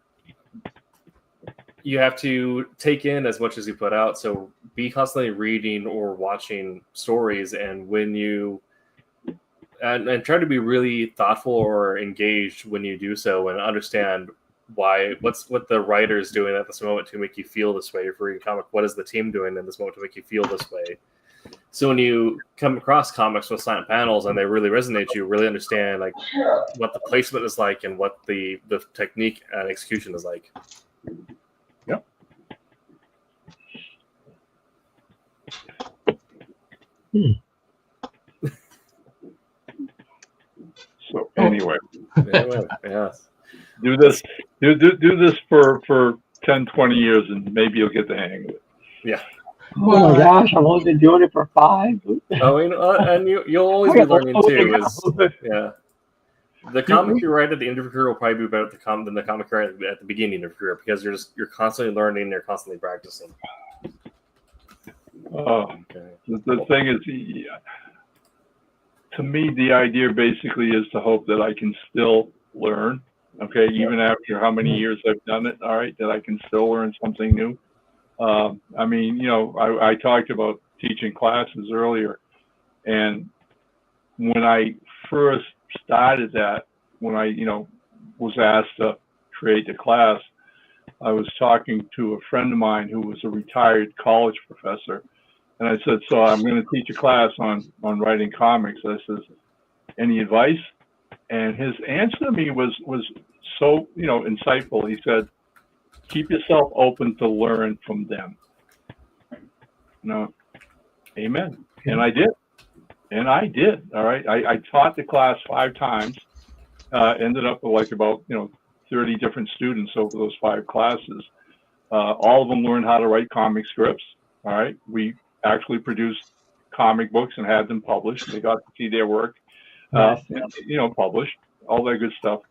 you have to take in as much as you put out. So be constantly reading or watching stories, and when you and try to be really thoughtful or engaged when you do so, and understand what the writer's doing at this moment to make you feel this way. If you're reading a comic, what is the team doing in this moment to make you feel this way? So when you come across comics with silent panels and they really resonate, you really understand like what the placement is like and what the technique and execution is like. Yep. So anyway, yes. Do this for 10, 20 years, and maybe you'll get the hang of it. Yeah. Oh my gosh, I've only been doing it for 5. Oh, and you'll always be learning too. The comic you write at the end of your career will probably be better than the comic you write at the beginning of your career, because you're constantly learning, you're constantly practicing. The thing is, to me, the idea basically is to hope that I can still learn. Okay, even after how many years I've done it, all right, that I can still learn something new. I mean, I talked about teaching classes earlier, and when I first started that, when I, was asked to create the class, I was talking to a friend of mine who was a retired college professor, and I said, so I'm going to teach a class on writing comics. I says, any advice? And his answer to me was so, insightful. He said, keep yourself open to learn from them. Amen. And I did. All right. I taught the class 5 times, ended up with like about, 30 different students over those 5 classes. All of them learned how to write comic scripts. All right. We actually produced comic books and had them published. They got to see their work, published, all that good stuff.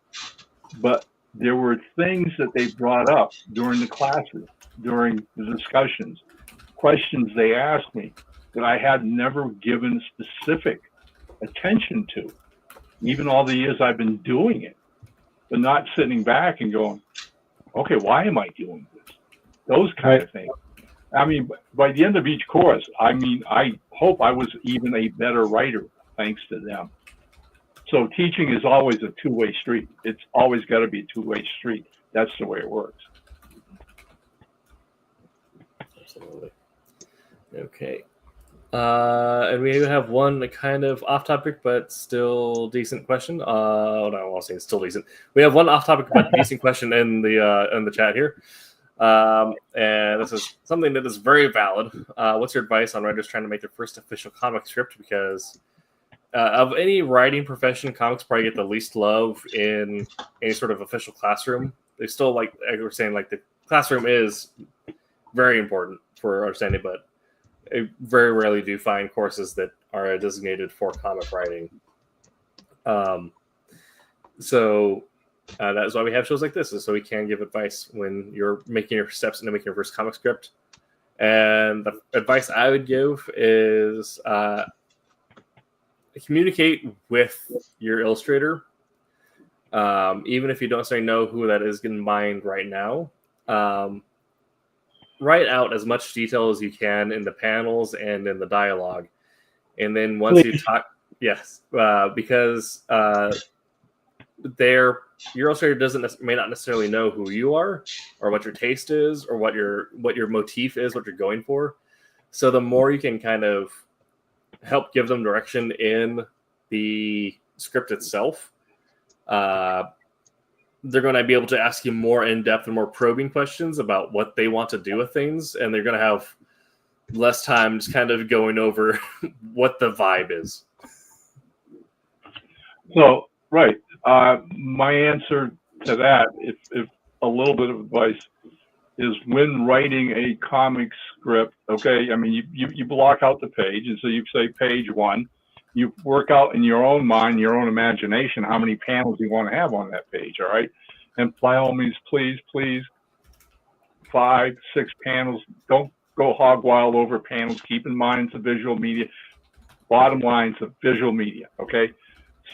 But there were things that they brought up during the classes, during the discussions, questions they asked me that I had never given specific attention to, even all the years I've been doing it, but not sitting back and going, okay, why am I doing this? Those kind of things. I mean, by the end of each course, I hope I was even a better writer thanks to them. So teaching is always a two-way street. It's always got to be a two-way street. That's the way it works. Absolutely. Okay. And we have one kind of off-topic but still decent question. No, I'll say it's still decent. We have one off-topic but decent question in the chat here. And this is something that is very valid. What's your advice on writers trying to make their first official comic script? Because of any writing profession, comics probably get the least love in any sort of official classroom. They still, like we're saying, like the classroom is very important for understanding, but I very rarely do find courses that are designated for comic writing. So that's why we have shows like this, is so we can give advice when you're making your steps into making your first comic script. And the advice I would give is communicate with your illustrator, even if you don't necessarily know who that is in mind right now. Write out as much detail as you can in the panels and in the dialogue, and then once you talk, yes, because your illustrator may not necessarily know who you are, or what your taste is, or what your motif is, what you're going for. So the more you can kind of help give them direction in the script itself, they're going to be able to ask you more in-depth and more probing questions about what they want to do with things, and they're going to have less time just kind of going over what the vibe is. So, right. My answer to that, if a little bit of advice, is when writing a comic script, okay, I mean, you block out the page, and so you say page 1. You work out in your own mind, your own imagination, how many panels you want to have on that page, all right? And by all means, please, 5, 6 panels. Don't go hog wild over panels. Keep in mind it's a visual media. Bottom line, it's a visual media, okay?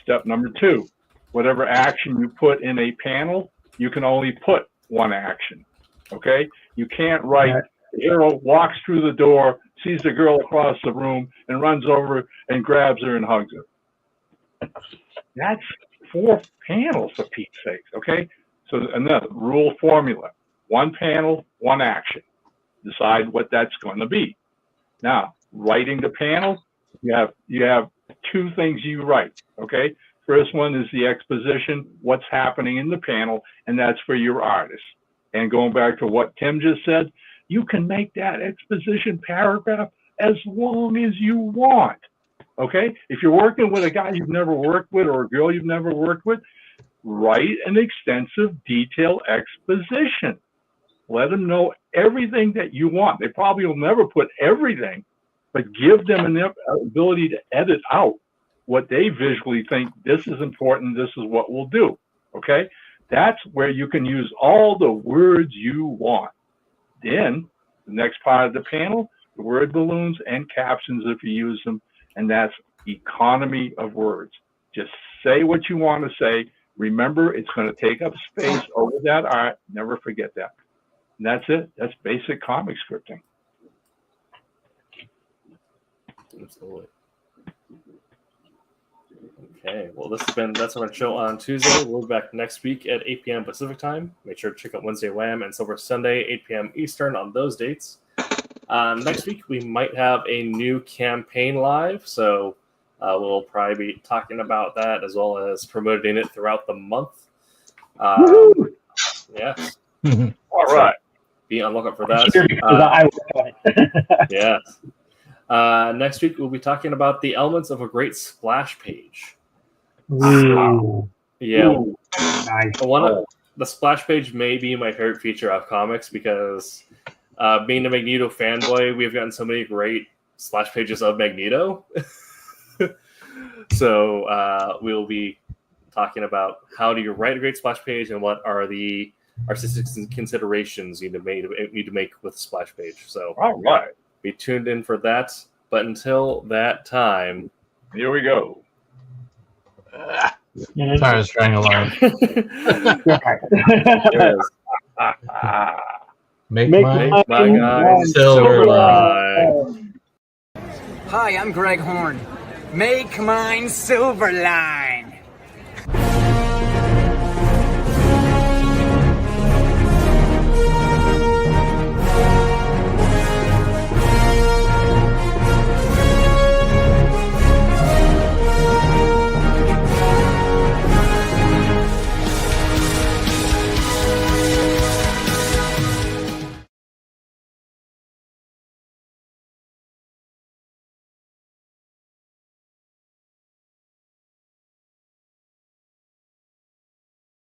Step number 2, whatever action you put in a panel, you can only put one action, okay? You can't write, the hero walks through the door, sees the girl across the room, and runs over and grabs her and hugs her. That's 4 panels, for Pete's sakes, okay? So another rule formula, 1 panel, 1 action. Decide what that's going to be. Now, writing the panel, you have 2 things you write, okay? First one is the exposition, what's happening in the panel, and that's for your artist. And going back to what Tim just said, you can make that exposition paragraph as long as you want, okay? If you're working with a guy you've never worked with or a girl you've never worked with, write an extensive, detailed exposition. Let them know everything that you want. They probably will never put everything, but give them an ability to edit out what they visually think, this is important, this is what we'll do, okay? That's where you can use all the words you want. Then, the next part of the panel, the word balloons and captions if you use them, and that's economy of words. Just say what you want to say. Remember, it's going to take up space over that art. Never forget that. And that's it. That's basic comic scripting. Absolutely. Okay, well, that's our show on Tuesday. We'll be back next week at 8 p.m. Pacific time. Make sure to check out Wednesday Wham and Silver Sunday, 8 p.m. Eastern on those dates. Next week, we might have a new campaign live, so we'll probably be talking about that as well as promoting it throughout the month. Yeah. All right. Be on lookout for that. Yeah. Next week, we'll be talking about the elements of a great splash page. Ooh. Yeah. Ooh. Nice. The splash page may be my favorite feature of comics because being a Magneto fanboy, we've gotten so many great splash pages of Magneto. So we'll be talking about how do you write a great splash page and what are the artistic considerations you need to make with a splash page. So all right. Be tuned in for that. But until that time, here we go. Sorry, I was trying alarm. Make my guy Silverline. Hi, I'm Greg Horn. Make mine Silverline.